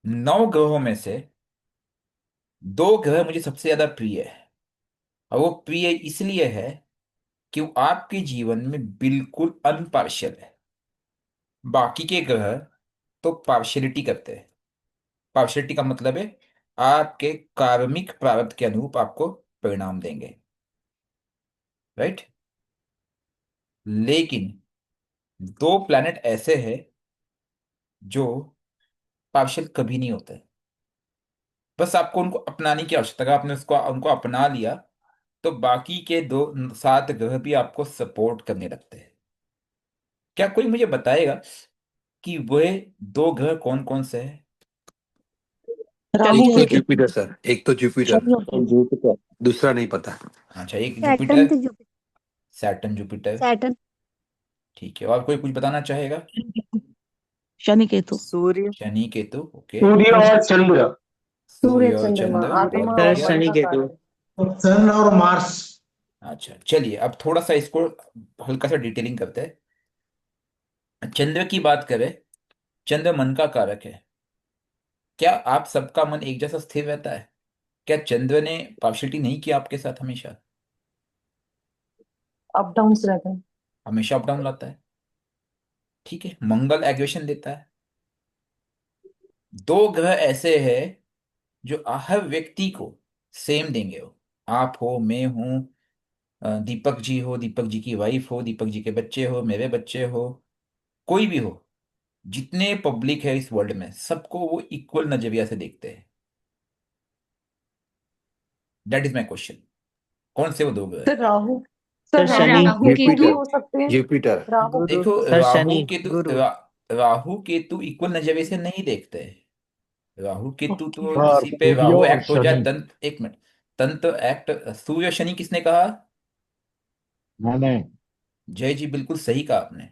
9 ग्रहों में से 2 ग्रह मुझे सबसे ज्यादा प्रिय है। और वो प्रिय इसलिए है कि वो आपके जीवन में बिल्कुल अनपार्शियल है। बाकी के ग्रह तो पार्शियलिटी करते हैं। पार्शियलिटी का मतलब है आपके कार्मिक प्रारब्ध के अनुरूप आपको परिणाम देंगे। राइट। लेकिन 2 प्लैनेट ऐसे हैं जो पार्शियल कभी नहीं होते। बस आपको उनको अपनाने की आवश्यकता है। अगर आपने उसको उनको अपना लिया तो बाकी के 7 ग्रह भी आपको सपोर्ट करने लगते हैं। क्या कोई मुझे बताएगा कि वह 2 ग्रह कौन कौन से हैं? एक राहु तो केतु। जुपिटर सर, एक तो जुपिटर। शनि और केतु। जुपिटर। दूसरा नहीं पता। अच्छा, एक सैटर्न जुपिटर। तो जुपिटर। Saturn Jupiter. सैटर्न। ठीक है, और कोई कुछ बताना चाहेगा? शनि केतु। सूर्य। शनि केतु, ओके। सूर्य और चंद्र। सूर्य सूर्य और चंद्रमा चंद्र, आत्मा बहुत सूर्य और और बढ़िया। मन शनि का केतु। कार्य। और सन और मार्स। अच्छा चलिए, अब थोड़ा सा इसको हल्का सा डिटेलिंग करते हैं। चंद्र की बात करें, चंद्र मन का कारक है। क्या आप सबका मन एक जैसा स्थिर रहता है? क्या चंद्र ने पार्शलिटी नहीं किया आपके साथ हमेशा? अप डाउन रहते हैं। हमेशा अप डाउन लाता है। ठीक है, मंगल एग्रेशन देता है। 2 ग्रह ऐसे हैं जो हर व्यक्ति को सेम देंगे। हो आप हो, मैं हूं, दीपक जी हो, दीपक जी की वाइफ हो, दीपक जी के बच्चे हो, मेरे बच्चे हो, कोई भी हो, जितने पब्लिक है इस वर्ल्ड में सबको वो इक्वल नजरिया से देखते हैं। That is my question. कौन से वो 2 ग्रह सर हैं? राहु। Sir sir Shani. राहु केतु भी जुपिटर। हो सकते हैं। जुपिटर। राहु। गुरु। देखो, सर शनि। गुरु। राहु केतु इक्वल नजरिए से नहीं देखते हैं। राहु केतु ओके। तो हाँ, किसी पे सूर्य राहु और एक्ट हो जाए, शनि। तंत्र, एक मिनट, तंत्र एक्ट। सूर्य शनि किसने कहा? मैंने। जय जी, बिल्कुल सही कहा आपने।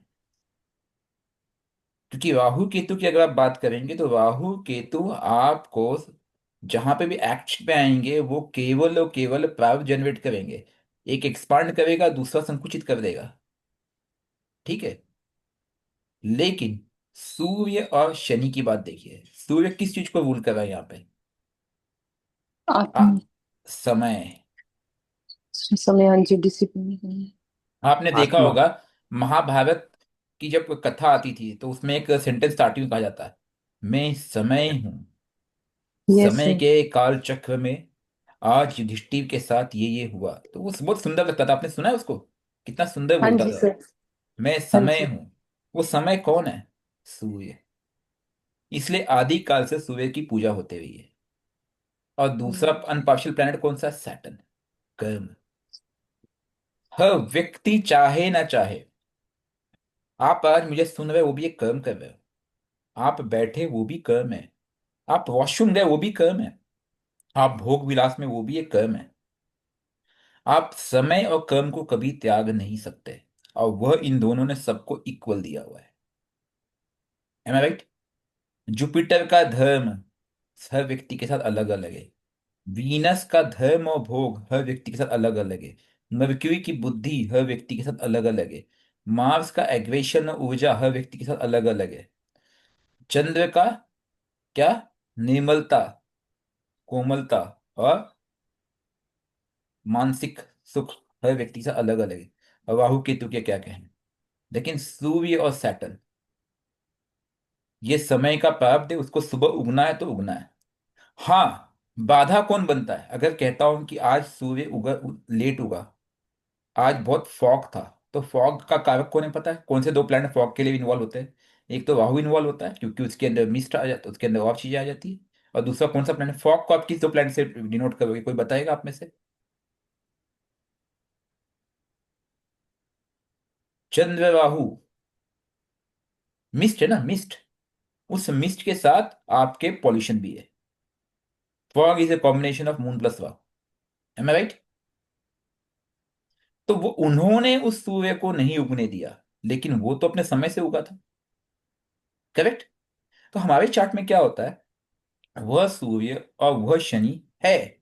क्योंकि राहु केतु की अगर आप बात करेंगे तो राहु केतु आपको जहां पे भी एक्शन पे आएंगे वो केवल और केवल प्राइव जनरेट करेंगे। एक एक्सपांड करेगा, दूसरा संकुचित कर देगा। ठीक है। लेकिन सूर्य और शनि की बात देखिए, सूर्य किस चीज को रूल कर रहा है यहाँ पे? आ, आत्मा। समय। समय, हाँ जी, डिसिप्लिन। आपने देखा आत्मा। होगा, महाभारत की जब कथा आती थी तो उसमें एक सेंटेंस स्टार्टिंग में कहा जाता है, मैं समय हूं। यस समय सर। के काल चक्र में आज युधिष्ठिर के साथ ये हुआ। तो वो बहुत सुंदर लगता था। आपने सुना है उसको? कितना सुंदर हाँ बोलता जी था। सर। मैं हाँ समय जी। हूं। वो समय कौन है? सूर्य। इसलिए आदि काल से सूर्य की पूजा होते हुई है। और दूसरा अनपार्शियल प्लैनेट कौन सा? सैटर्न। कर्म। हर व्यक्ति चाहे ना चाहे, आप आज मुझे सुन रहे हो वो भी एक कर्म कर रहे हो। आप बैठे वो भी कर्म है। आप वॉशरूम गए वो भी कर्म है। आप भोग विलास में वो भी एक कर्म है। आप समय और कर्म को कभी त्याग नहीं सकते। और वह इन दोनों ने सबको इक्वल दिया हुआ है। M I right? जुपिटर का धर्म हर व्यक्ति के साथ अलग अलग है। वीनस का धर्म और भोग हर व्यक्ति के साथ अलग अलग है। मर्क्यूरी की बुद्धि हर व्यक्ति के साथ अलग अलग है। मार्स का एग्रेशन और ऊर्जा हर व्यक्ति के साथ अलग अलग है। चंद्र का क्या? निर्मलता, कोमलता और मानसिक सुख हर व्यक्ति से अलग अलग है। और राहु केतु के क्या कहें। लेकिन सूर्य और सैटर्न, ये समय का प्रारब्ध है, उसको सुबह उगना है तो उगना है। हाँ, बाधा कौन बनता है? अगर कहता हूं कि आज सूर्य लेट उगा, आज बहुत फॉग था, तो फॉग का कारक कौन है पता है? कौन से 2 प्लैनेट फॉग के लिए इन्वॉल्व होते हैं? एक तो राहु इन्वॉल्व होता है क्योंकि उसके अंदर मिस्ट आ जाता है, उसके अंदर और चीजें आ जाती है। और दूसरा कौन सा प्लैनेट? फॉग को आप किस 2 प्लैनेट से डिनोट करोगे? कोई बताएगा आप में से? चंद्र राहु, मिस्ट है ना, मिस्ट। उस मिस्ट के साथ आपके पॉल्यूशन भी है। Fog is a combination of moon plus Rahu. Am I right? तो वो उन्होंने उस सूर्य को नहीं उगने दिया, लेकिन वो तो अपने समय से उगा था। करेक्ट? तो हमारे चार्ट में क्या होता है? वह सूर्य और वह शनि है,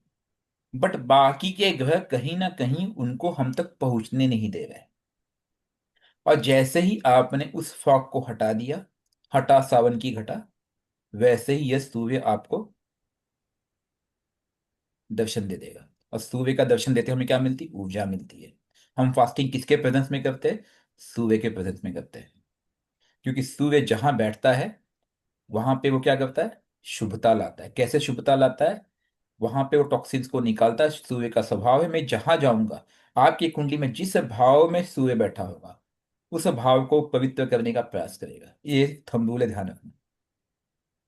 बट बाकी के ग्रह कहीं ना कहीं उनको हम तक पहुंचने नहीं दे रहे। और जैसे ही आपने उस फॉग को हटा दिया, हटा सावन की घटा, वैसे ही यह सूर्य आपको दर्शन दे देगा। और सूर्य का दर्शन देते हमें क्या मिलती, ऊर्जा मिलती है। हम फास्टिंग किसके प्रेजेंस में करते हैं, सूर्य के प्रेजेंस में करते हैं। क्योंकि सूर्य जहां बैठता है वहां पे वो क्या करता है, शुभता लाता है। कैसे शुभता लाता है, वहां पे वो टॉक्सिन्स को निकालता है। सूर्य का स्वभाव है, मैं जहां जाऊंगा, आपकी कुंडली में जिस भाव में सूर्य बैठा होगा उस भाव को पवित्र करने का प्रयास करेगा। ये थंब रूल है, ध्यान रखना।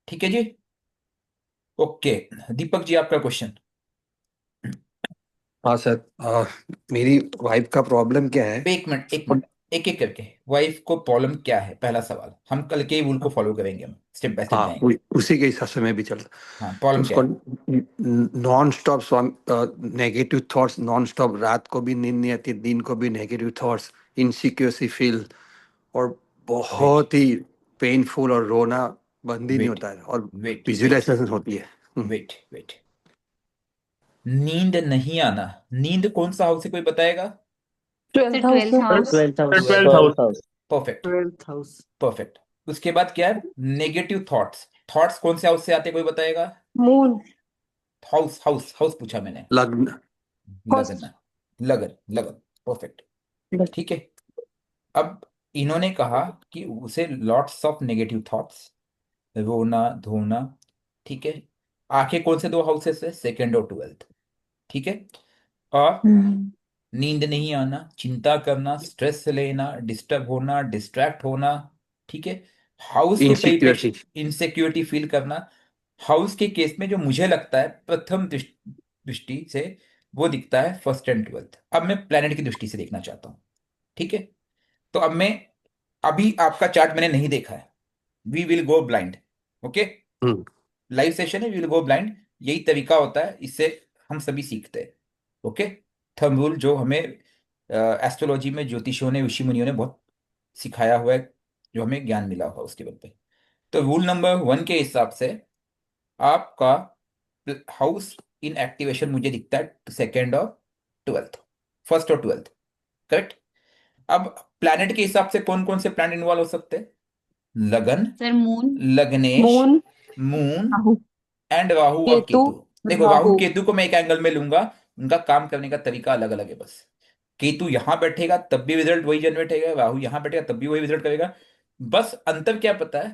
ठीक है जी, ओके। दीपक जी आपका क्वेश्चन। हाँ सर, मेरी वाइफ का प्रॉब्लम क्या है? एक मिनट एक मिनट, एक एक करके। वाइफ को प्रॉब्लम क्या है, पहला सवाल। हम कल के रूल को फॉलो करेंगे, हम स्टेप बाय स्टेप हाँ, जाएंगे। उसी के हिसाब से मैं भी चलता। हाँ, तो प्रॉब्लम क्या उसको है। Non stop negative thoughts, non stop, रात को भी नींद नहीं आती, दिन को भी नेगेटिव थॉट्स, इनसिक्योरिटी फील, और वेट बहुत ही पेनफुल, और रोना बंद ही नहीं वेट होता है, और वेट वेट विजुअलाइजेशन होती है। वेट वेट, नींद नहीं आना, नींद कौन सा हाउस है, कोई बताएगा। 12th house ट्वेल्थ में। House. 12th house. Perfect. 12th house. Perfect. उसके बाद क्या है, नेगेटिव थॉट्स। थॉट्स कौन से हाउस से आते हैं, कोई बताएगा। Moon. हाउस हाउस हाउस पूछा मैंने। लग्न। First. लगन, लगन लगन, परफेक्ट। ठीक है। अब इन्होंने कहा कि उसे लॉट्स ऑफ नेगेटिव थॉट्स, रोना धोना, ठीक है। आंखें कौन से दो हाउसेस है, सेकंड और ट्वेल्थ, ठीक है। और हम्म, नींद नहीं आना, चिंता करना, स्ट्रेस लेना, डिस्टर्ब होना, डिस्ट्रैक्ट होना, ठीक है। हाउस के परिपेक्ष, इनसिक्योरिटी। इनसिक्योरिटी फील करना। हाउस के केस में जो मुझे लगता है प्रथम दृष्टि से वो दिखता है फर्स्ट एंड ट्वेल्थ। अब मैं प्लेनेट की दृष्टि से देखना चाहता हूँ, ठीक है। तो अब मैं, अभी आपका चार्ट मैंने नहीं देखा है, we will go blind, okay. Hmm. Live session है, वी विल गो ब्लाइंड। यही तरीका होता है, इससे हम सभी सीखते हैं, ओके। थंब रूल जो हमें एस्ट्रोलॉजी में ज्योतिषियों ने, ऋषि मुनियों ने बहुत सिखाया हुआ है, जो हमें ज्ञान मिला हुआ उसके बल पे। तो रूल नंबर 1 के हिसाब से आपका हाउस इन एक्टिवेशन मुझे दिखता है सेकेंड और ट्वेल्थ, फर्स्ट और ट्वेल्थ, करेक्ट। अब प्लैनेट के हिसाब से कौन कौन से प्लैनेट इन्वॉल्व हो सकते हैं, लगन, सर मून। लग्नेश, Moon. Moon Rahu. And Rahu और केतु. केतु। देखो राहु राहु. केतु को मैं एक एंगल में लूंगा, उनका काम करने का तरीका अलग अलग है बस। केतु यहां बैठेगा तब भी रिजल्ट वही जनरेट होगा, राहु यहां बैठेगा तब भी वही रिजल्ट करेगा। बस अंतर क्या पता है,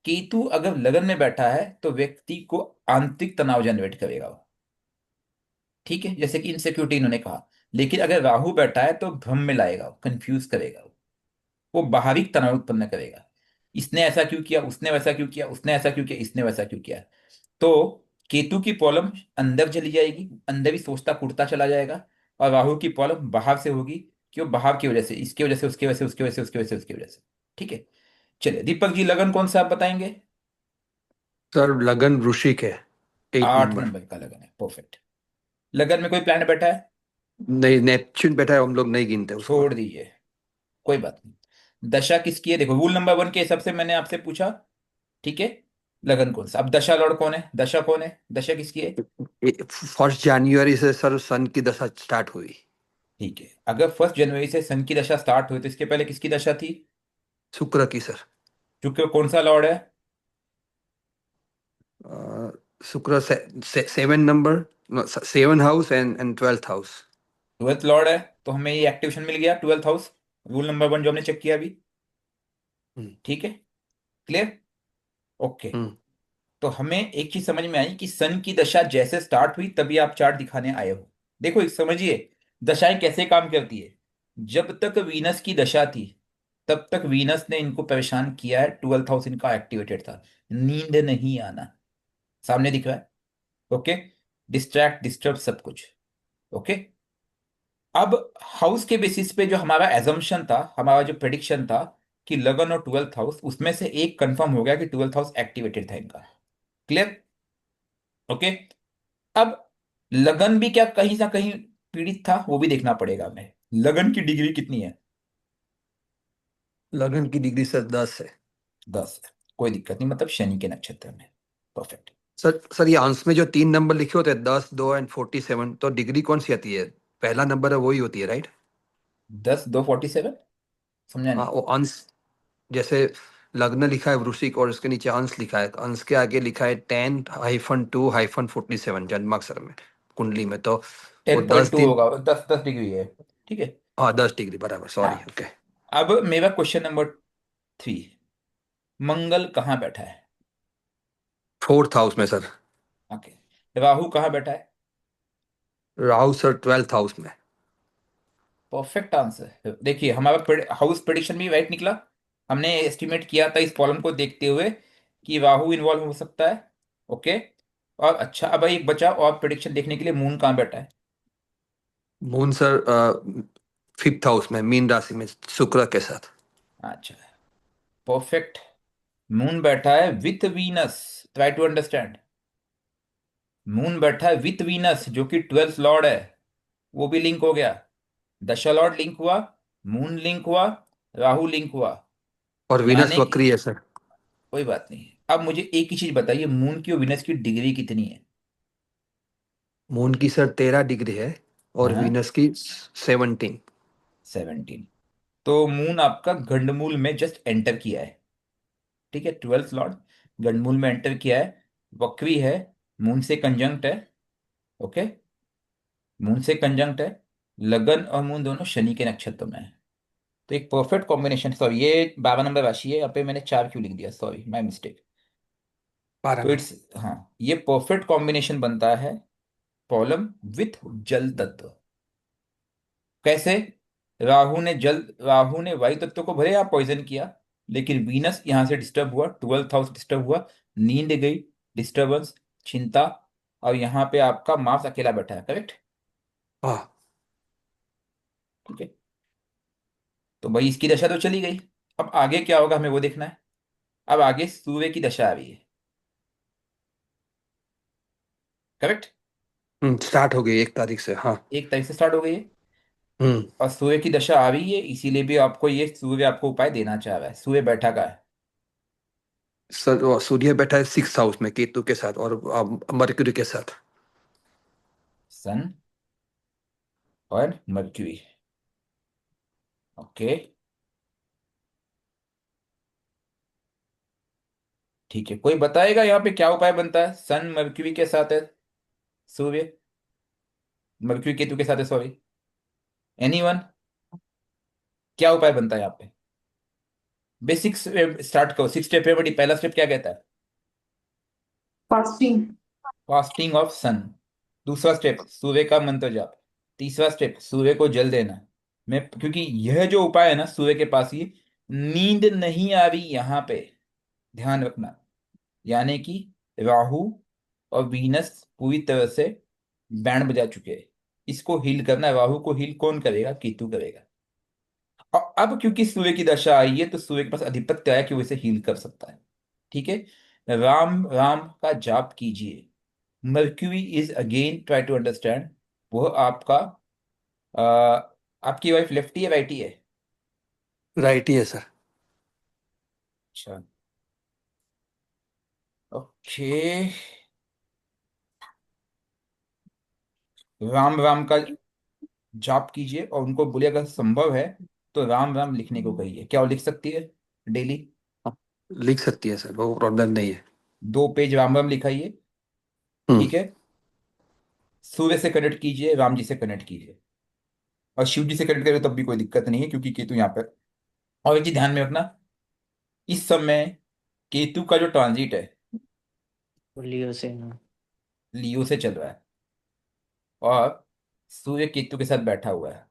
केतु अगर लगन में बैठा है तो व्यक्ति को आंतरिक तनाव जनरेट करेगा वो, ठीक है, जैसे कि इनसिक्योरिटी इन्होंने कहा। लेकिन अगर राहु बैठा है तो भ्रम में लाएगा, कंफ्यूज करेगा वो बाहरी तनाव उत्पन्न करेगा। इसने ऐसा क्यों किया, उसने वैसा क्यों किया, उसने ऐसा क्यों किया, इसने वैसा क्यों किया। तो केतु की प्रॉब्लम अंदर चली जाएगी, अंदर ही सोचता कुड़ता चला जाएगा। और राहु की प्रॉब्लम बाहर से होगी, क्यों, बाहर की वजह से, इसकी वजह से, उसकी वजह से, उसकी वजह से, उसकी वजह से, उसकी वजह से, ठीक है। चलिए दीपक जी, लगन कौन सा आप बताएंगे। सर, लगन वृश्चिक है, 8 आठ नंबर। नंबर का लगन है, परफेक्ट। लगन में कोई प्लैनेट बैठा है, नहीं, नेपच्यून बैठा है, हम लोग नहीं गिनते उसको। छोड़ दीजिए, कोई बात नहीं। दशा किसकी है, देखो रूल नंबर 1 के हिसाब से मैंने आपसे पूछा, ठीक है। लगन कौन सा, अब दशा लॉर्ड कौन है, दशा कौन है, दशा किसकी है। 1 जनवरी से सर सन की दशा स्टार्ट हुई। ठीक है, अगर 1 जनवरी से सन की दशा स्टार्ट हुई तो इसके पहले किसकी दशा थी। शुक्र की सर। शुक्र कौन सा लॉर्ड है। शुक्र 7 number, 7 house and 12th house. Twelfth Lord है, तो हमें ये एक्टिवेशन मिल गया, ट्वेल्थ हाउस। रूल नंबर 1 जो हमने चेक किया अभी, हम्म। ठीक है, क्लियर, ओके। हम्म। तो हमें एक चीज समझ में आई कि सन की दशा जैसे स्टार्ट हुई तभी आप चार्ट दिखाने आए हो। देखो एक समझिए, दशाएं कैसे काम करती है। जब तक वीनस की दशा थी तब तक वीनस ने इनको परेशान किया है, ट्वेल्थ हाउस इनका एक्टिवेटेड था। नींद नहीं आना, सामने दिख रहा है, ओके। डिस्ट्रैक्ट, डिस्टर्ब, सब कुछ, ओके। अब हाउस के बेसिस पे जो हमारा एजम्पशन था, हमारा जो प्रेडिक्शन था कि लगन और ट्वेल्थ हाउस, उसमें से एक कंफर्म हो गया कि ट्वेल्थ हाउस एक्टिवेटेड था इनका, क्लियर, ओके। अब लगन भी क्या कहीं ना कहीं पीड़ित था, वो भी देखना पड़ेगा हमें। लगन की डिग्री कितनी है, लगन की डिग्री सर 10 है। 10 है, कोई दिक्कत नहीं, मतलब शनि के नक्षत्र में, परफेक्ट। सर, ये आंसर में जो 3 नंबर लिखे होते हैं, 10, 2 एंड 47, तो डिग्री कौन सी आती है? पहला नंबर है वही होती है, राइट? 10 2 47, समझा हाँ, नहीं। वो अंश, जैसे लग्न लिखा है वृश्चिक और उसके नीचे अंश लिखा है, तो अंश के आगे लिखा है 10-2-47 जन्माक्षर में कुंडली में, तो वो 10.2 10 दिन। होगा, 10 10 डिग्री है। ठीक है। हाँ 10 डिग्री बराबर, सॉरी, हाँ। ओके। अब मेरा क्वेश्चन नंबर 3, मंगल कहाँ बैठा है? 4th हाउस में सर। ओके। राहु कहाँ बैठा है? राहु सर 12th हाउस में। Perfect answer. देखिए हमारा हाउस प्रेडिक्शन भी राइट निकला। हमने एस्टिमेट किया था इस प्रॉब्लम को देखते हुए कि राहु इन्वॉल्व हो सकता है। ओके। और अच्छा, अब एक बचा और प्रेडिक्शन देखने के लिए, मून कहाँ बैठा है? मून सर 5th हाउस में, मीन राशि में, शुक्र के साथ। अच्छा, परफेक्ट। मून बैठा है with Venus. Try to understand. Moon बैठा है विथ वीनस जो कि 12th लॉर्ड है। वो भी लिंक हो गया। दशा लॉर्ड लिंक हुआ। मून लिंक हुआ। राहु लिंक हुआ। और विनस यानी कि वक्री है सर। कोई बात नहीं। अब मुझे एक ही चीज बताइए, मून की और विनस की डिग्री कितनी है? मून की सर 13 डिग्री है, और हाँ, विनस की 17। 17। तो मून आपका गंडमूल में जस्ट एंटर किया है। ठीक है, 12th लॉर्ड गंडमूल में एंटर किया है। वक्री है। मून से कंजंक्ट है। ओके। मून से कंजंक्ट है। लगन और मून दोनों शनि के नक्षत्र में है। तो एक परफेक्ट कॉम्बिनेशन। सॉरी, ये 12 नंबर राशि है, यहाँ पे मैंने 4 क्यों लिख दिया, सॉरी माय मिस्टेक। 12 तो में। इट्स, हाँ, ये परफेक्ट कॉम्बिनेशन बनता है प्रॉब्लम विथ जल तत्व। कैसे? राहु ने वायु तत्व को भले आप पॉइजन किया, लेकिन वीनस यहां से डिस्टर्ब हुआ, 12th हाउस डिस्टर्ब हुआ, नींद गई, डिस्टरबेंस, चिंता। और यहाँ पे आपका मार्स अकेला बैठा है। करेक्ट। हाँ ठीक है। तो भाई इसकी दशा तो चली गई। अब आगे क्या होगा हमें वो देखना है। अब आगे सूर्य की दशा आ रही है। करेक्ट। स्टार्ट हो गई 1 तारीख से, हाँ। 1 तारीख से स्टार्ट हो गई है। हम्म और सूर्य की दशा आ रही है, इसीलिए भी आपको ये सूर्य आपको उपाय देना चाह रहा है। सूर्य बैठा का है? सर वो सूर्य बैठा है 6th हाउस में केतु के साथ, और मरकरी के साथ। सन और मर्क्यूरी। ओके। ठीक है, कोई बताएगा यहाँ पे क्या उपाय बनता है? सन मर्क्यूरी के साथ है सूर्य, मर्क्यूरी केतु के साथ है, सॉरी। एनीवन? क्या उपाय बनता है यहाँ पे? बेसिक्स स्टार्ट करो। 6 स्टेप है बड़ी। पहला स्टेप क्या कहता है? फास्टिंग। फास्टिंग ऑफ सन। दूसरा स्टेप सूर्य का मंत्र जाप। तीसरा स्टेप सूर्य को जल देना। मैं क्योंकि यह जो उपाय है ना सूर्य के पास ही, नींद नहीं आ रही यहाँ पे, ध्यान रखना। यानी कि राहु और वीनस पूरी तरह से बैंड बजा चुके हैं। इसको हील करना है। राहु को हील कौन करेगा? केतु करेगा। और अब क्योंकि सूर्य की दशा आई है तो सूर्य के पास अधिपत्य आया कि वो इसे हील कर सकता है। ठीक है। राम राम का जाप कीजिए। Mercury is again, try to understand. वो आपका आ, आपकी वाइफ लेफ्टी है राइटी है? राइट ही है सर। अच्छा। ओके। राम राम का जाप कीजिए और उनको बोलिए अगर संभव है तो राम राम लिखने को कहिए। क्या वो लिख सकती है डेली? हाँ, लिख सकती है सर, वो प्रॉब्लम नहीं है। 2 पेज राम राम लिखाइए। हम्म ठीक है। सूर्य से कनेक्ट कीजिए, राम जी से कनेक्ट कीजिए। और शिव जी से कनेक्ट करें तब भी कोई दिक्कत नहीं है क्योंकि केतु यहाँ पर। और एक चीज ध्यान में रखना, इस समय केतु का जो ट्रांजिट है लियो से हाँ। लियो से चल रहा है, और सूर्य केतु के साथ बैठा हुआ है।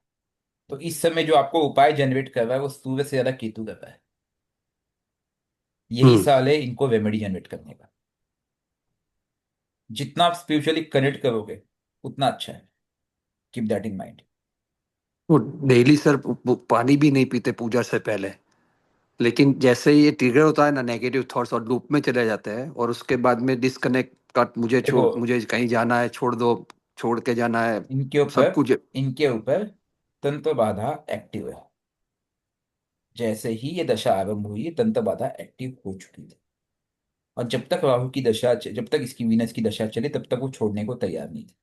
तो इस समय जो आपको उपाय जनरेट कर रहा है वो सूर्य से ज्यादा केतु कर रहा है। यही हम्म साल है इनको रेमेडी जनरेट करने का। जितना आप स्पिरिचुअली कनेक्ट करोगे उतना अच्छा है। Keep that in mind. वो डेली सर वो पानी भी नहीं पीते पूजा से पहले, लेकिन जैसे ही ये ट्रिगर होता है ना, नेगेटिव थॉट्स और लूप में चले जाते हैं, और उसके बाद में डिस्कनेक्ट कट, देखो, मुझे कहीं जाना है, छोड़ दो, छोड़ के जाना है, इनके सब ऊपर कुछ। इनके ऊपर तंत्र बाधा एक्टिव है। जैसे ही ये दशा आरंभ हुई तंत्र बाधा एक्टिव हो चुकी थी। और जब तक राहु की दशा जब तक इसकी वीनस की दशा चले तब तक वो छोड़ने को तैयार नहीं थे।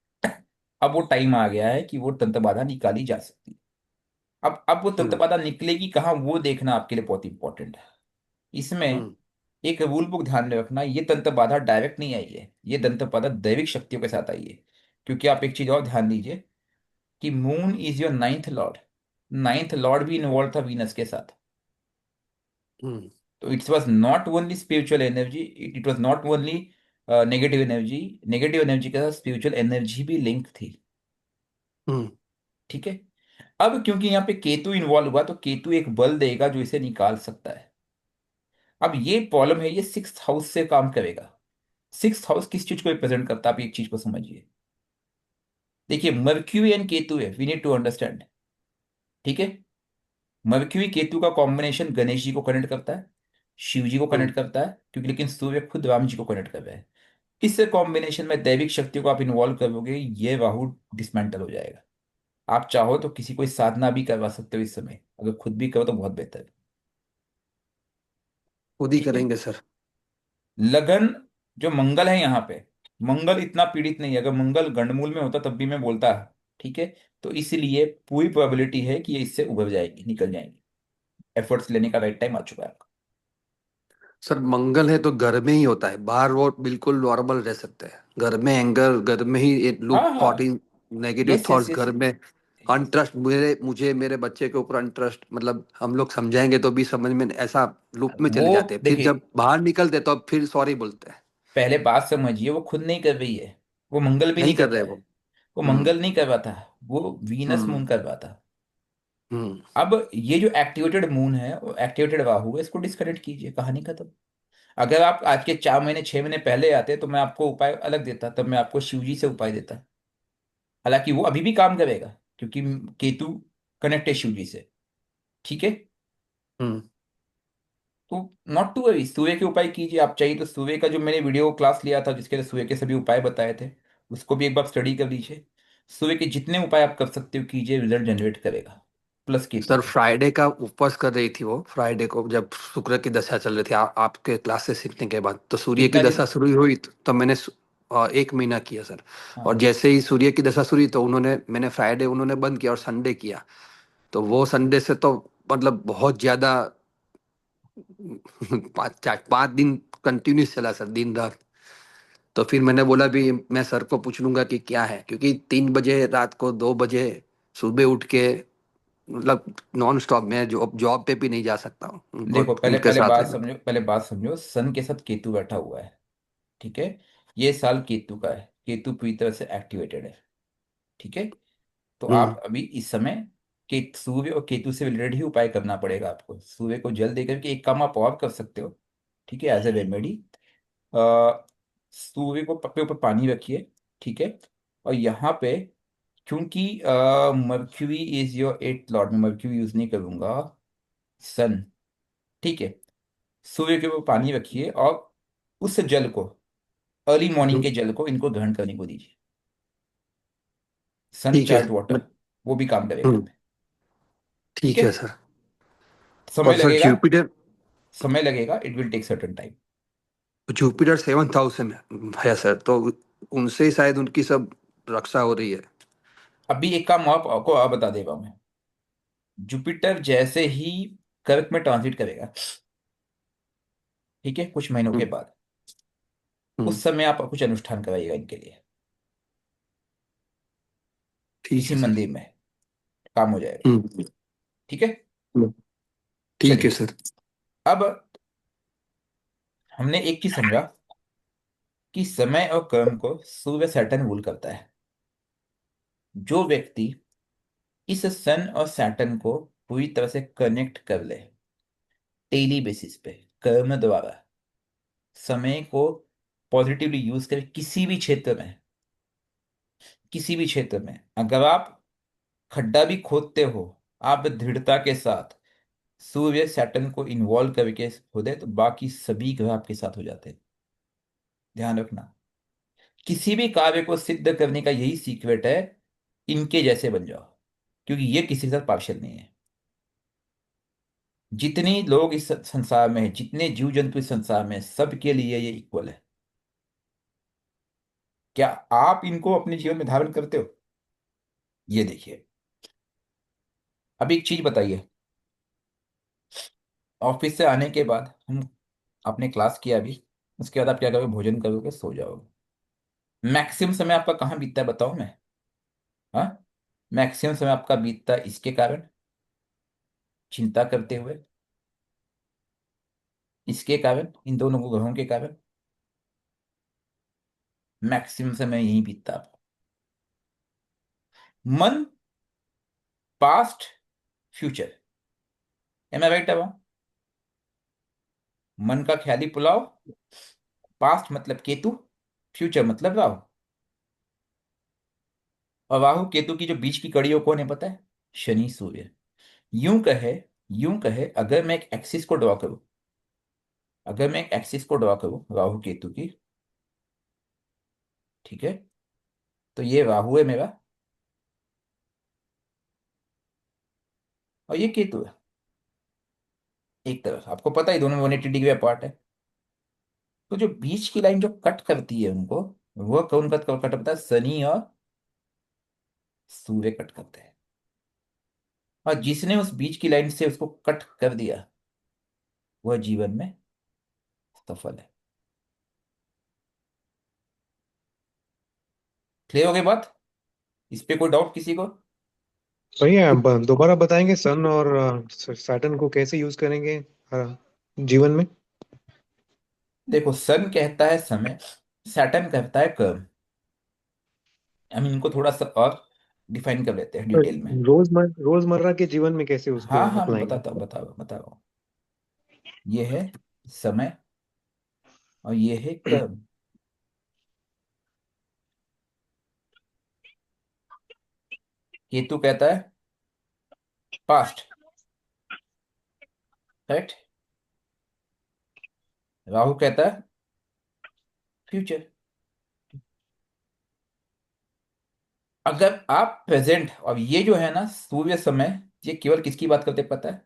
अब वो टाइम आ गया है कि वो तंत्र बाधा निकाली जा सकती है। अब वो तंत्र हम्म बाधा निकलेगी कहाँ वो देखना आपके लिए बहुत इंपॉर्टेंट है। इसमें हम्म एक रूल बुक ध्यान में रखना, ये तंत्र बाधा डायरेक्ट नहीं आई है, ये तंत्र बाधा दैविक शक्तियों के साथ आई है। क्योंकि आप एक चीज और ध्यान दीजिए कि moon is your ninth Lord, ninth Lord भी इन्वॉल्व था वीनस के साथ। हम्म तो it was not only spiritual energy, it was not only negative energy, negative energy के साथ स्पिरिचुअल एनर्जी भी लिंक थी। हम्म ठीक है। अब क्योंकि यहाँ पे केतु इन्वॉल्व हुआ तो केतु एक बल देगा जो इसे निकाल सकता है। अब ये प्रॉब्लम है, ये सिक्स्थ हाउस से काम करेगा। सिक्स्थ हाउस किस चीज को रिप्रेजेंट करता है, आप एक चीज को समझिए। देखिए मर्क्यूरी एंड केतु है, वी नीड टू अंडरस्टैंड। ठीक है। मर्क्यूरी केतु का कॉम्बिनेशन गणेश जी को कनेक्ट करता है, शिव जी को हम्म कनेक्ट करता है, क्योंकि लेकिन सूर्य खुद राम जी को कनेक्ट कर रहा है। इस कॉम्बिनेशन में दैविक शक्तियों को आप इन्वॉल्व करोगे, ये राहु डिसमेंटल हो जाएगा। आप चाहो तो किसी को साधना भी करवा सकते हो इस समय, अगर खुद भी करो तो बहुत बेहतर है। खुद ही ठीक है। करेंगे सर। लगन, जो मंगल है यहाँ पे, मंगल इतना पीड़ित नहीं है, अगर मंगल गंडमूल में होता तब भी मैं बोलता। ठीक है। तो इसीलिए पूरी प्रोबेबिलिटी है कि ये इससे उभर जाएगी, निकल जाएगी। एफर्ट्स लेने का राइट टाइम आ चुका है आपका। सर मंगल है तो घर में ही होता है, बाहर वो बिल्कुल नॉर्मल रह सकते हैं। घर में एंगर, घर में ही हाँ लूप हाँ। Thinking, negative yes yes thoughts yes. घर में। अनट्रस्ट, मेरे बच्चे के ऊपर अनट्रस्ट, मतलब हम लोग समझाएंगे तो भी समझ में ऐसा लूप में वो चले जाते हैं, फिर देखिए, जब बाहर निकलते तो अब फिर सॉरी बोलते हैं। पहले बात समझिए, वो खुद नहीं कर रही है, वो मंगल भी नहीं नहीं कर कर रहा रहे है। वो। वो हम्म मंगल नहीं कर रहा था, वो वीनस हम्म मून कर रहा था। हम्म अब ये जो एक्टिवेटेड मून है, वो एक्टिवेटेड राहु है, इसको डिस्कनेक्ट कीजिए, कहानी खत्म। अगर आप आज के 4 महीने 6 महीने पहले आते तो मैं आपको उपाय अलग देता, तब मैं आपको शिवजी से उपाय देता। हालांकि वो अभी भी काम करेगा, क्योंकि केतु कनेक्ट है शिवजी से। ठीक है। हम्म तो नॉट टू वरी, सूर्य के उपाय कीजिए। आप चाहिए तो सूर्य का जो मैंने वीडियो क्लास लिया था जिसके लिए सूर्य के सभी उपाय बताए थे, उसको भी एक बार स्टडी कर लीजिए। सूर्य के जितने उपाय आप कर सकते हो कीजिए, रिजल्ट जनरेट करेगा। प्लस केतु सर के। फ्राइडे का उपवास कर रही थी वो, फ्राइडे को जब शुक्र की दशा चल रही थी, आपके क्लासेस सीखने के बाद तो सूर्य की कितना दशा दिन? शुरू हुई, तो मैंने 1 महीना किया सर। और हाँ। जैसे ही सूर्य की दशा शुरू हुई तो मैंने फ्राइडे उन्होंने बंद किया और संडे किया। तो वो संडे से तो मतलब बहुत ज्यादा 5 दिन कंटिन्यूस चला सर, दिन रात। तो फिर मैंने बोला भी मैं सर को पूछ लूंगा कि क्या है, क्योंकि 3 बजे रात को, 2 बजे सुबह उठ के, मतलब नॉन स्टॉप, मैं जॉब जॉब पे भी नहीं जा सकता हूँ उनको, देखो, पहले उनके पहले साथ बात रहना। समझो, पहले बात समझो, सन के साथ केतु बैठा हुआ है। ठीक है। ये साल केतु का है, केतु पूरी तरह से एक्टिवेटेड है। ठीक है। तो हम्म आप अभी इस समय के सूर्य और केतु से रिलेटेड ही उपाय करना पड़ेगा आपको। सूर्य को जल देकर के एक काम आप और कर सकते हो। ठीक है, एज ए रेमेडी। सूर्य को पके ऊपर पानी रखिए। ठीक है। और यहाँ पे, क्योंकि Mercury is your eight lord, मैं मर्क्यूरी यूज नहीं करूंगा, सन। ठीक है। सूर्य के ऊपर पानी रखिए और उस जल को, अर्ली मॉर्निंग हम्म, के जल को इनको ग्रहण करने को दीजिए। सन ठीक है। चार्ट वाटर, वो भी काम करेगा हम्म, इनमें। ठीक ठीक है। है सर। समय और सर लगेगा, जुपिटर, समय लगेगा, it will take certain time. Jupiter 7th house में है सर, तो उनसे ही शायद उनकी सब रक्षा हो रही है। अभी एक काम आपको और बता देगा मैं। जुपिटर जैसे ही कर्क में ट्रांजिट करेगा, ठीक है, कुछ महीनों के हम्म बाद, हम्म, उस समय आप कुछ अनुष्ठान कराइएगा इनके लिए, ठीक किसी है सर। मंदिर में, काम हो जाएगा। हम्म ठीक है। हम्म, ठीक है चलिए। सर। अब हमने एक चीज समझा कि समय और कर्म को सूर्य सैटर्न रूल करता है। जो व्यक्ति इस सन और सैटर्न को पूरी तरह से कनेक्ट कर ले डेली बेसिस पे, कर्म द्वारा, समय को पॉजिटिवली यूज करे किसी भी क्षेत्र में, किसी भी क्षेत्र में, अगर आप खड्डा भी खोदते हो, आप दृढ़ता के साथ सूर्य सैटर्न को इन्वॉल्व करके खोदे तो बाकी सभी ग्रह आपके साथ हो जाते हैं। ध्यान रखना, किसी भी कार्य को सिद्ध करने का यही सीक्रेट है, इनके जैसे बन जाओ, क्योंकि ये किसी के साथ पार्शियल नहीं है। जितने लोग इस संसार में हैं, जितने जीव जंतु इस संसार में हैं, सबके लिए ये इक्वल है। क्या आप इनको अपने जीवन में धारण करते हो? ये देखिए। अब एक चीज बताइए, ऑफिस से आने के बाद हम आपने क्लास किया अभी, उसके बाद आप क्या करोगे? भोजन करोगे, सो जाओगे। मैक्सिमम समय आपका कहाँ बीतता है बताओ मैं? हाँ, मैक्सिमम समय आपका बीतता है इसके कारण, चिंता करते हुए, इसके कारण, इन दोनों ग्रहों के कारण मैक्सिमम समय यही बीतता है आपका। मन, past, future. M I right? अब मन का ख्याली पुलाव, पास्ट मतलब केतु, फ्यूचर मतलब राहु। और राहु केतु की जो बीच की कड़ी हो कौन है पता है? शनि सूर्य। यूं कहे, यूं कहे अगर मैं एक एक्सिस को ड्रॉ करूं, अगर मैं एक एक्सिस को ड्रॉ करूं राहु केतु की, ठीक है, तो ये राहु है मेरा और ये केतु है एक तरफ। आपको पता है दोनों 180 डिग्री अपार्ट है। तो जो बीच की लाइन जो कट करती है उनको, वो कौन कट कट करता है? शनि और सूर्य कट करते हैं। और जिसने उस बीच की लाइन से उसको कट कर दिया वह जीवन में सफल है। क्लियर हो गई बात? इस पे कोई डाउट किसी को? सही है। अब दोबारा बताएंगे सन और सैटर्न को कैसे यूज करेंगे जीवन में। देखो, सन कहता है समय, सैटर्न कहता है कर्म। हम इनको थोड़ा सा और डिफाइन कर लेते हैं डिटेल में। रोजमर्रा के जीवन में कैसे उसको हाँ हाँ, मैं अप्लाएंगे। बताता हूँ, बता बता रहा हूँ। ये है समय और ये है कर्म। केतु कहता है पास्ट, राइट? राहु कहता है फ्यूचर। अगर आप प्रेजेंट, और ये जो है ना सूर्य समय, ये केवल किसकी बात करते हैं पता है?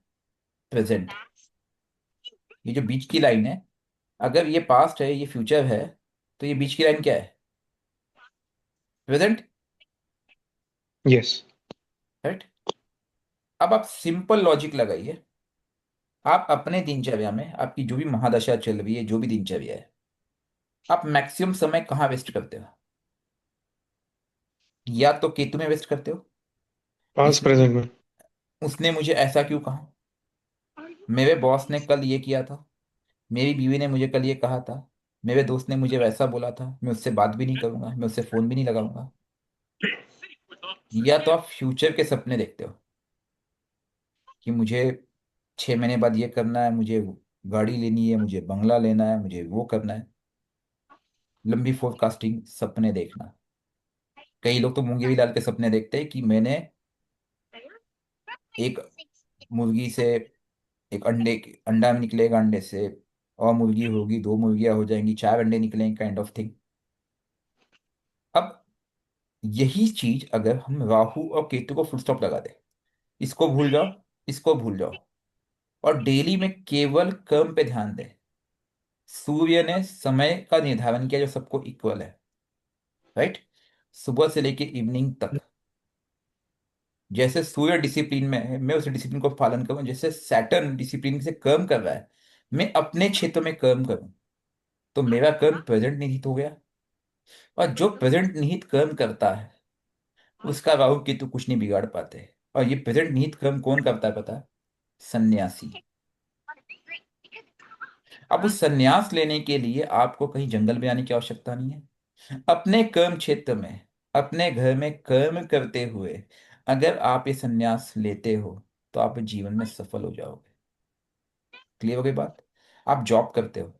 प्रेजेंट। ये जो बीच की लाइन है, अगर ये पास्ट है ये फ्यूचर है, तो ये बीच की लाइन क्या है? Present, yes. राइट? अब आप सिंपल लॉजिक लगाइए। आप अपने दिनचर्या में, आपकी जो भी महादशा चल रही है, जो भी दिनचर्या है, आप मैक्सिमम समय कहाँ वेस्ट करते हो? या तो केतु में वेस्ट करते हो। पास इस प्रेजेंट में। उसने मुझे ऐसा क्यों कहा, मेरे बॉस ने कल ये किया था, मेरी बीवी ने मुझे कल ये कहा था, मेरे दोस्त ने मुझे वैसा बोला था, मैं उससे बात भी नहीं करूंगा, मैं उससे फोन भी नहीं लगाऊंगा। या तो आप फ्यूचर के सपने देखते हो कि मुझे 6 महीने बाद ये करना है, मुझे गाड़ी लेनी है, मुझे बंगला लेना है, मुझे वो करना है। लंबी फोरकास्टिंग सपने देखना। कई लोग तो मूंगे भी डाल के सपने देखते हैं कि मैंने एक मुर्गी से एक अंडा निकलेगा, अंडे से और मुर्गी होगी, 2 मुर्गियां हो जाएंगी, 4 अंडे निकलेंगे, काइंड ऑफ थिंग। अब यही चीज अगर हम राहु और केतु को फुल स्टॉप लगा दे, इसको भूल जाओ, इसको भूल जाओ, और डेली में केवल कर्म पे ध्यान दे। सूर्य ने समय का निर्धारण किया जो सबको इक्वल है, राइट? सुबह से लेके इवनिंग तक। जैसे सूर्य डिसिप्लिन में है, मैं उस डिसिप्लिन को पालन करूं। जैसे सैटर्न डिसिप्लिन से कर्म कर रहा है, मैं अपने क्षेत्र में कर्म करूं, तो मेरा कर्म प्रेजेंट निहित हो गया। और जो प्रेजेंट निहित कर्म करता है उसका राहु केतु कुछ नहीं बिगाड़ पाते। और ये प्रेजेंट निहित कर्म कौन करता है पता है? सन्यासी। अब उस सन्यास लेने के लिए आपको कहीं जंगल में आने की आवश्यकता नहीं है। अपने कर्म क्षेत्र में, अपने घर में कर्म करते हुए अगर आप ये सन्यास लेते हो तो आप जीवन में सफल हो जाओगे। क्लियर हो गई बात? आप जॉब करते हो,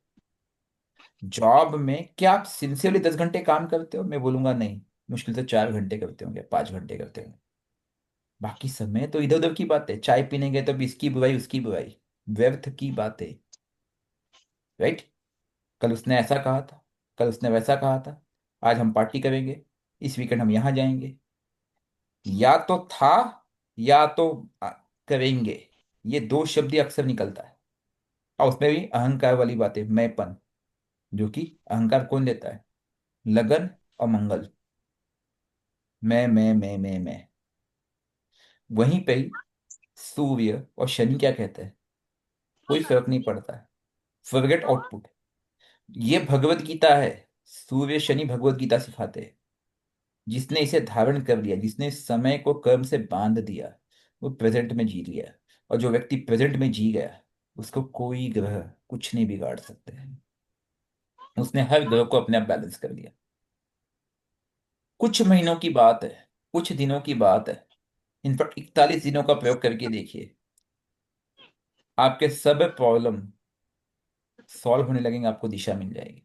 जॉब में क्या आप सिंसियरली 10 घंटे काम करते हो? मैं बोलूंगा नहीं, मुश्किल से 4 घंटे करते होंगे, 5 घंटे करते होंगे। बाकी समय तो इधर उधर की बात है, चाय पीने गए तो भी इसकी बुराई उसकी बुराई, व्यर्थ की बातें, राइट? कल उसने ऐसा कहा था, कल उसने वैसा कहा था, आज हम पार्टी करेंगे, इस वीकेंड हम यहाँ जाएंगे। या तो था या तो करेंगे, ये दो शब्द ही अक्सर निकलता है। और उसमें भी अहंकार वाली बातें, मैंपन, जो कि अहंकार कौन देता है? लगन और मंगल। मैं। वहीं पे ही सूर्य और शनि क्या कहते हैं? कोई फर्क नहीं पड़ता है। Forget output. ये भगवत गीता है। सूर्य शनि भगवत गीता सिखाते हैं। जिसने इसे धारण कर लिया, जिसने समय को कर्म से बांध दिया, वो प्रेजेंट में जी लिया। और जो व्यक्ति प्रेजेंट में जी गया, उसको कोई ग्रह कुछ नहीं बिगाड़ सकते हैं। उसने हर ग्रह को अपने आप बैलेंस कर लिया। कुछ महीनों की बात है, कुछ दिनों की बात है, इनफैक्ट 41 दिनों का प्रयोग करके देखिए, आपके सब प्रॉब्लम सॉल्व होने लगेंगे, आपको दिशा मिल जाएगी।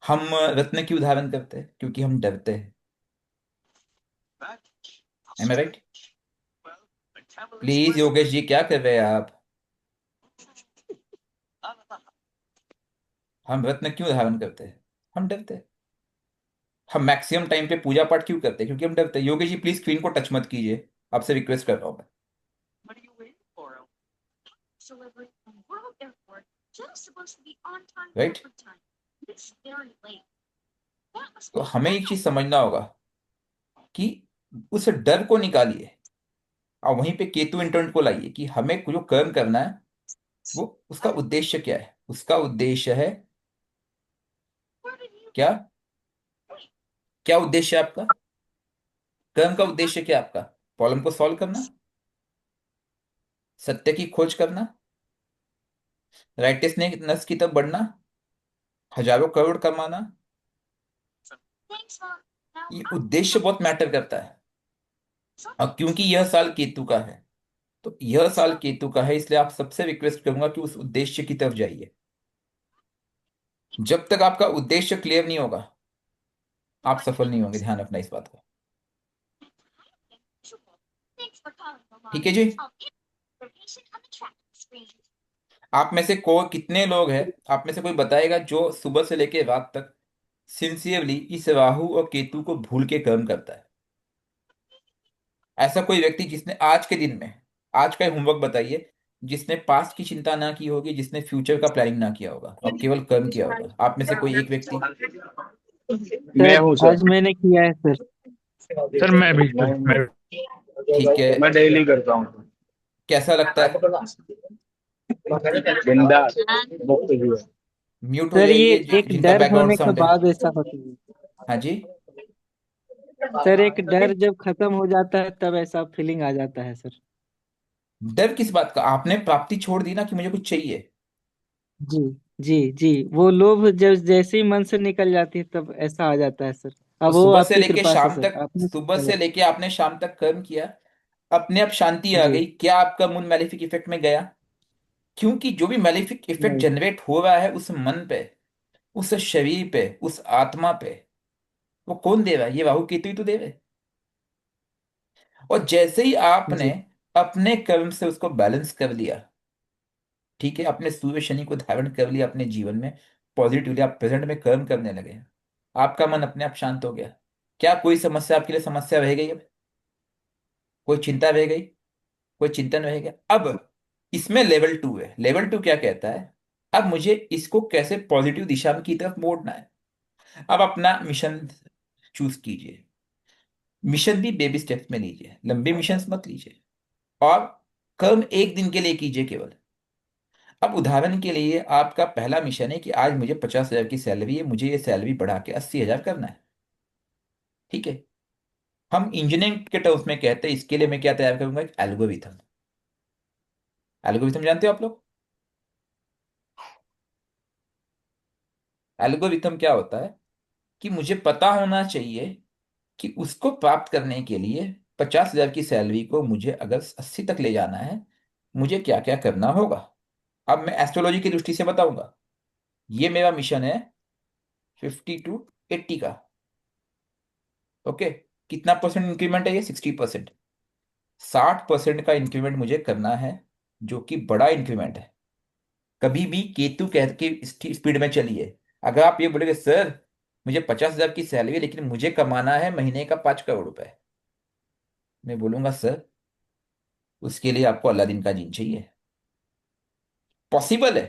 हम रत्न की उदाहरण करते हैं क्योंकि हम डरते हैं। Am I right? Please Yogesh ji, क्या कर रहे हैं आप? हम रत्न क्यों धारण करते हैं? हम डरते हैं। हम मैक्सिमम टाइम पे पूजा पाठ क्यों करते हैं? क्योंकि हम डरते हैं। योगेश जी प्लीज स्क्रीन को टच मत कीजिए, आपसे रिक्वेस्ट कर रहा हूं मैं। राइट? तो हमें एक चीज समझना होगा कि उस डर को निकालिए और वहीं पे केतु इंटर्न को लाइए कि हमें जो कर्म करना है, वो उसका उद्देश्य क्या है। उसका उद्देश्य है क्या? क्या उद्देश्य है आपका? कर्म का उद्देश्य क्या है आपका? प्रॉब्लम को सॉल्व करना, सत्य की खोज करना, राइटियसनेस की तरफ बढ़ना, हजारों करोड़ कमाना। ये उद्देश्य बहुत मैटर करता है। और क्योंकि यह साल केतु का है, तो यह साल केतु का है, इसलिए आप सबसे रिक्वेस्ट करूंगा कि उस उद्देश्य की तरफ जाइए। जब तक आपका उद्देश्य क्लियर नहीं होगा, आप सफल नहीं होंगे। ध्यान रखना इस बात को। ठीक है जी? आप में से कितने लोग हैं, आप में से कोई बताएगा जो सुबह से लेकर रात तक सिंसियरली इस राहु और केतु को भूल के कर्म करता है? ऐसा कोई व्यक्ति जिसने आज के दिन में, आज का होमवर्क बताइए, जिसने पास्ट की चिंता ना की होगी, जिसने फ्यूचर का प्लानिंग ना किया होगा और केवल कर्म किया होगा? आप में से कोई एक व्यक्ति? मैं सर हूँ सर। आज मैंने किया है सर। सर मैं भी मैं ठीक है। मैं डेली करता हूँ। कैसा लगता है? बिंदास मुक्त जीवन। म्यूट हो सर ये जाइए एक जिनका डर बैकग्राउंड होने के साउंड है। बाद ऐसा होता है। हाँ जी। सर एक डर जब खत्म हो जाता है तब ऐसा फीलिंग आ जाता है सर। डर किस बात का? आपने प्राप्ति छोड़ दी ना कि मुझे कुछ चाहिए। जी जी जी, वो लोभ जब जैसे ही मन से निकल जाती है तब ऐसा आ जाता है सर। तो अब वो सुबह से आपकी लेके कृपा से शाम सर, तक, आपने सुबह किया से है। लेके आपने शाम तक कर्म किया, अपने आप शांति आ जी गई क्या? आपका मून मैलेफिक इफेक्ट में गया? क्योंकि जो भी मैलेफिक इफेक्ट नहीं। जनरेट हो रहा है उस मन पे, उस शरीर पे, उस आत्मा पे, वो कौन दे रहा है? ये राहु केतु ही तो दे रहे हैं। और जैसे ही आपने जी अपने कर्म से उसको बैलेंस कर लिया, ठीक है, अपने सूर्य शनि को धारण कर लिया अपने जीवन में, पॉजिटिवली आप प्रेजेंट में कर्म करने लगे, आपका मन अपने आप शांत हो गया। क्या कोई समस्या आपके लिए समस्या रह गई? अब कोई चिंता रह गई? कोई चिंतन रह गया? अब इसमें लेवल 2 है। लेवल 2 क्या कहता है? अब मुझे इसको कैसे पॉजिटिव दिशा की तरफ मोड़ना है। अब अपना मिशन चूज कीजिए। मिशन भी बेबी स्टेप्स में लीजिए, लंबे मिशन मत लीजिए। और कर्म एक दिन के लिए कीजिए केवल। अब उदाहरण के लिए आपका पहला मिशन है कि आज मुझे 50,000 की सैलरी है, मुझे ये सैलरी बढ़ा के 80,000 करना है। ठीक है? हम इंजीनियरिंग के टर्म्स में कहते हैं, इसके लिए मैं क्या तैयार करूंगा? एक एल्गोरिथम। एल्गोरिथम जानते हो आप लोग? एल्गोरिथम क्या होता है कि मुझे पता होना चाहिए कि उसको प्राप्त करने के लिए 50,000 की सैलरी को मुझे अगर 80 तक ले जाना है, मुझे क्या क्या करना होगा। अब मैं एस्ट्रोलॉजी की दृष्टि से बताऊंगा। ये मेरा मिशन है 50 to 80 का। ओके? कितना परसेंट इंक्रीमेंट है ये? 60%। 60% का इंक्रीमेंट मुझे करना है, जो कि बड़ा इंक्रीमेंट है। कभी भी केतु कह के स्पीड में चलिए। अगर आप ये बोलेंगे सर मुझे 50,000 की सैलरी है लेकिन मुझे कमाना है महीने का 5 करोड़ रुपए, मैं बोलूंगा सर उसके लिए आपको अलादीन का जीन चाहिए। पॉसिबल है,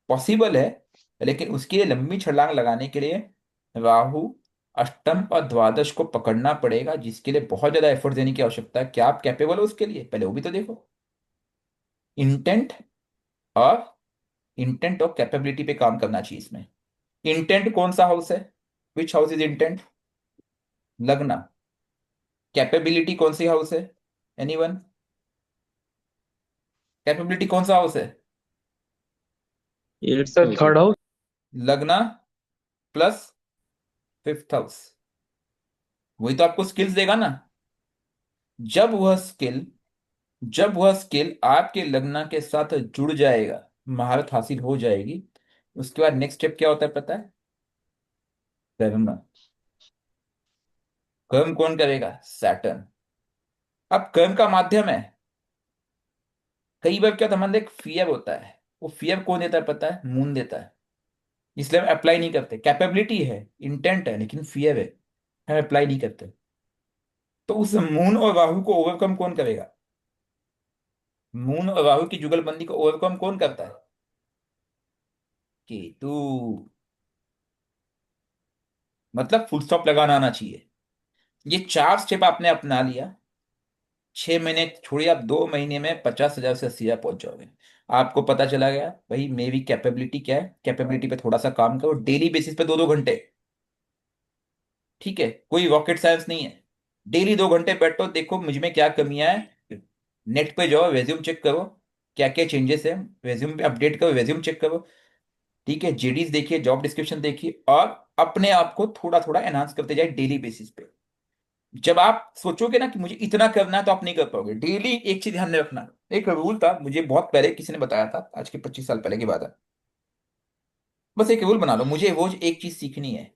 पॉसिबल है, लेकिन उसके लिए लंबी छलांग लगाने के लिए राहु अष्टम और द्वादश को पकड़ना पड़ेगा, जिसके लिए बहुत ज्यादा एफर्ट देने की आवश्यकता है। क्या आप कैपेबल हो उसके लिए? पहले वो भी तो देखो। इंटेंट और इंटेंट और कैपेबिलिटी पे काम करना चाहिए इसमें। इंटेंट कौन सा हाउस है? विच हाउस इज इंटेंट? लगना। कैपेबिलिटी कौन सी हाउस है? एनीवन? कैपेबिलिटी कौन सा हाउस है? Eighth sir house. Third house. लगना प्लस फिफ्थ हाउस। वही तो आपको स्किल्स देगा ना। जब वह स्किल जब वह स्किल आपके लगना के साथ जुड़ जाएगा, महारत हासिल हो जाएगी, उसके बाद नेक्स्ट स्टेप क्या होता है पता है? कर्म। कर्म कौन करेगा? सैटर्न। अब कर्म का माध्यम है। कई बार क्या होता है, हमारे एक फियर होता है, वो फियर कौन देता है पता है? मून देता है। इसलिए हम अप्लाई नहीं करते। कैपेबिलिटी है, इंटेंट है, लेकिन फियर है, हम अप्लाई नहीं करते। तो उस मून और राहु को ओवरकम कौन करेगा? मून और राहु की जुगलबंदी को ओवरकम कौन करता है? केतु। मतलब फुल स्टॉप लगाना आना चाहिए। ये 4 स्टेप आपने अपना लिया, 6 महीने छोड़िए, आप 2 महीने में 50,000 से 80,000 पहुंच जाओगे। आपको पता चला गया भाई मेरी कैपेबिलिटी क्या है। कैपेबिलिटी पे थोड़ा सा काम करो, डेली बेसिस पे 2-2 घंटे। ठीक है, कोई रॉकेट साइंस नहीं है। डेली 2 घंटे बैठो, देखो मुझ में क्या कमियां है। नेट पे जाओ, रेज्यूम चेक करो, क्या क्या चेंजेस है, रेज्यूम पे अपडेट करो, रेज्यूम चेक करो। ठीक है, जेडीज देखिए, जॉब डिस्क्रिप्शन देखिए, और अपने आप को थोड़ा थोड़ा एनहांस करते जाए डेली बेसिस पे। जब आप सोचोगे ना कि मुझे इतना करना है, तो आप नहीं कर पाओगे। डेली एक चीज ध्यान में रखना। एक रूल था, मुझे बहुत पहले किसी ने बताया था, आज के 25 साल पहले की बात है। बस एक रूल बना लो, मुझे रोज एक चीज सीखनी है।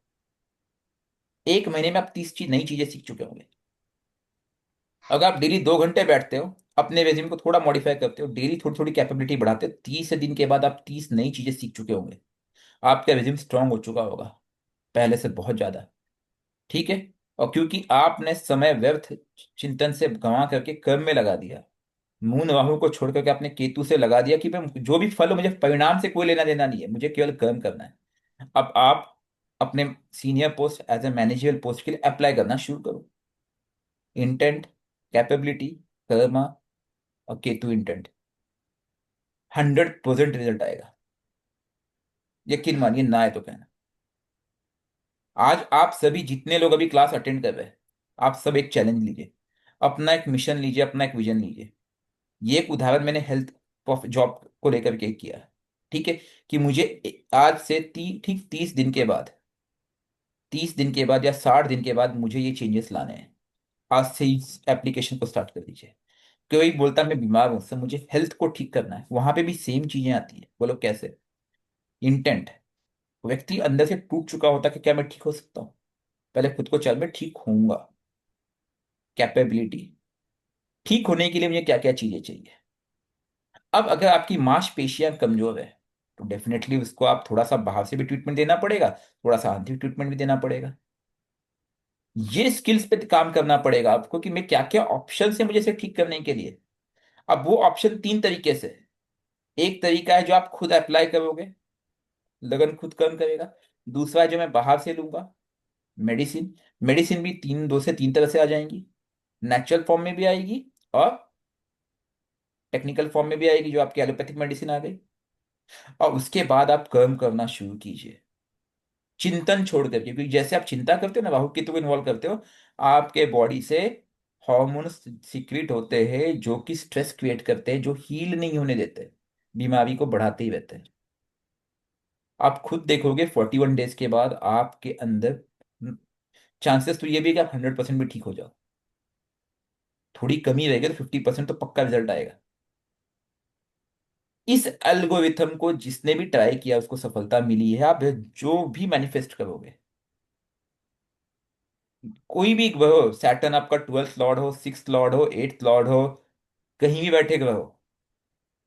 1 महीने में आप 30 नई चीजें सीख चुके होंगे। अगर आप डेली 2 घंटे बैठते हो, अपने रेज्यूम को थोड़ा मॉडिफाई करते हो, डेली थोड़ी थोड़ी कैपेबिलिटी बढ़ाते हो, 30 दिन के बाद आप 30 नई चीजें सीख चुके होंगे। आपका रेज्यूम स्ट्रांग हो चुका होगा, पहले से बहुत ज्यादा। ठीक है। और क्योंकि आपने समय व्यर्थ चिंतन से गंवा करके कर्म में लगा दिया, मून राहु को छोड़ करके आपने केतु से लगा दिया कि भाई जो भी फल हो, मुझे परिणाम से कोई लेना देना नहीं है, मुझे केवल कर्म करना है। अब आप अपने senior post, as a managerial post के लिए अप्लाई करना शुरू करो। इंटेंट, कैपेबिलिटी, कर्मा और केतु इंटेंट। 100% रिजल्ट आएगा। यकीन मानिए, ना है तो कहना। आज आप सभी जितने लोग अभी क्लास अटेंड कर रहे हैं, आप सब एक चैलेंज लीजिए, अपना एक मिशन लीजिए, अपना एक विजन लीजिए। ये एक उदाहरण मैंने हेल्थ जॉब को लेकर के किया है। ठीक है, कि मुझे आज से ठीक 30 दिन के बाद, 30 दिन के बाद या 60 दिन के बाद मुझे ये चेंजेस लाने हैं। आज से इस एप्लीकेशन को स्टार्ट कर दीजिए। कोई बोलता है मैं बीमार हूं सर, मुझे हेल्थ को ठीक करना है, वहां पे भी सेम चीजें आती है। बोलो कैसे? इंटेंट। व्यक्ति अंदर से टूट चुका होता है कि क्या मैं ठीक हो सकता हूँ, पहले खुद को चल मैं ठीक होऊंगा। कैपेबिलिटी, ठीक होने के लिए मुझे क्या क्या चीजें चाहिए। अब अगर आपकी मांसपेशियां कमजोर है, तो डेफिनेटली उसको आप थोड़ा सा बाहर से भी ट्रीटमेंट देना पड़ेगा, थोड़ा सा आंतरिक ट्रीटमेंट भी देना पड़ेगा। ये स्किल्स पे काम करना पड़ेगा आपको कि मैं क्या क्या ऑप्शन है मुझे इसे ठीक करने के लिए। अब वो ऑप्शन 3 तरीके से है। एक तरीका है जो आप खुद अप्लाई करोगे, लगन खुद कर्म करेगा। दूसरा है जो मैं बाहर से लूंगा, मेडिसिन। मेडिसिन भी 2 से 3 तरह से आ जाएंगी। नेचुरल फॉर्म में भी आएगी, और टेक्निकल फॉर्म में भी आएगी, जो आपकी एलोपैथिक मेडिसिन आ गई। और उसके बाद आप कर्म करना शुरू कीजिए, चिंतन छोड़ करके। क्योंकि जैसे आप चिंता करते हो ना, राहु केतु को इन्वॉल्व करते हो, आपके बॉडी से हॉर्मोन्स सीक्रेट होते हैं जो कि स्ट्रेस क्रिएट करते हैं, जो हील नहीं होने देते, बीमारी को बढ़ाते ही रहते हैं। आप खुद देखोगे 41 डेज के बाद आपके अंदर चांसेस तो ये भी है कि आप 100% भी ठीक हो जाओ। थोड़ी कमी रहेगी तो 50% तो पक्का रिजल्ट आएगा। इस एल्गोरिथम को जिसने भी ट्राई किया उसको सफलता मिली है। आप जो भी मैनिफेस्ट करोगे, कोई भी ग्रह हो, सैटर्न आपका 12th लॉर्ड हो, 6th लॉर्ड हो, 8th लॉर्ड हो, कहीं भी बैठे ग्रह हो,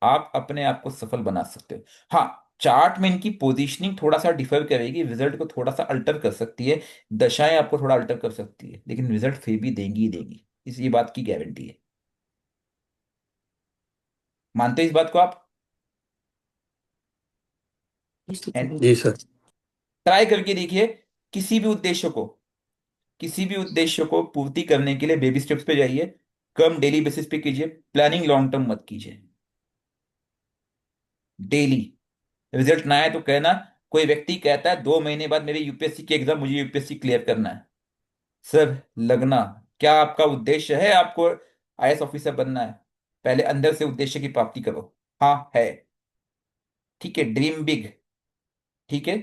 आप अपने आप को सफल बना सकते हो। हाँ, चार्ट में इनकी पोजीशनिंग थोड़ा सा डिफर करेगी, रिजल्ट को थोड़ा सा अल्टर कर सकती है, दशाएं आपको थोड़ा अल्टर कर सकती है, लेकिन रिजल्ट फिर भी देंगी ही देंगी। इस ये बात की गारंटी है। मानते हैं इस बात को आप? And ji sir. ट्राई करके देखिए। किसी भी उद्देश्य को किसी भी उद्देश्य को पूर्ति करने के लिए बेबी स्टेप्स पे जाइए। कम डेली बेसिस पे कीजिए, प्लानिंग लॉन्ग टर्म मत कीजिए। डेली। रिजल्ट ना आए तो कहना, कोई व्यक्ति कहता है 2 महीने बाद मेरी यूपीएससी की एग्जाम, मुझे यूपीएससी क्लियर करना है। सर, लगना, क्या आपका उद्देश्य है आपको आईएएस ऑफिसर बनना है? पहले अंदर से उद्देश्य की प्राप्ति करो। हाँ है, ठीक है, ड्रीम बिग, ठीक है,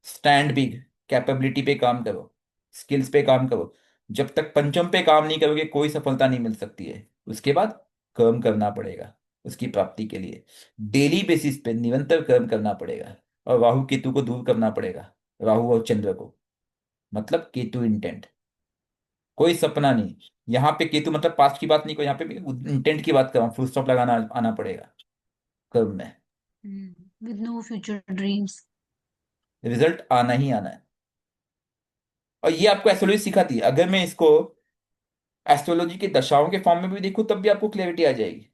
स्टैंड बिग, कैपेबिलिटी पे काम करो, स्किल्स पे काम करो। जब तक पंचम पे काम नहीं करोगे कोई सफलता नहीं मिल सकती है। उसके बाद कर्म करना पड़ेगा उसकी प्राप्ति के लिए। डेली बेसिस पे निरंतर कर्म करना पड़ेगा, और राहु केतु को दूर करना पड़ेगा। राहु और चंद्र को, मतलब केतु इंटेंट, कोई सपना नहीं। यहाँ पे केतु मतलब पास्ट की बात नहीं, को यहाँ पे इंटेंट की बात कर रहा हूँ। फुल स्टॉप लगाना आना पड़ेगा कर्म में। with no future dreams. Result आना ही आना है। और ये आपको एस्ट्रोलॉजी सिखाती है। अगर मैं इसको एस्ट्रोलॉजी के दशाओं के फॉर्म में भी देखूं तब भी आपको क्लैरिटी आ जाएगी।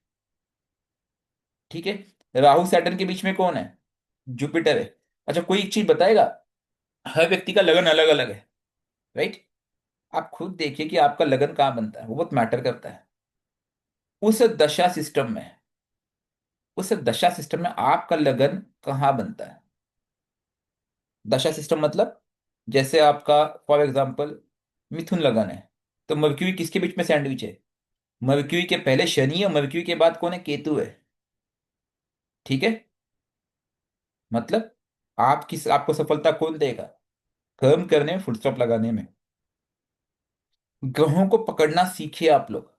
ठीक है, राहु सैटर्न के बीच में कौन है? जुपिटर है। अच्छा, कोई एक चीज बताएगा, हर व्यक्ति का लगन अलग अलग है, राइट? आप खुद देखिए कि आपका लगन कहाँ बनता है, वो बहुत मैटर करता है। उस दशा सिस्टम में, उस दशा सिस्टम में आपका लगन कहाँ बनता है? दशा सिस्टम मतलब, जैसे आपका फॉर एग्जाम्पल मिथुन लगन है, तो मर्क्यूरी किसके बीच में सैंडविच है? मर्क्यूरी के पहले शनि है, मर्क्यूरी के बाद कौन है? केतु है। ठीक है, मतलब आपको सफलता कौन देगा? कर्म करने में, फुल स्टॉप लगाने में। ग्रहों को पकड़ना सीखिए आप लोग।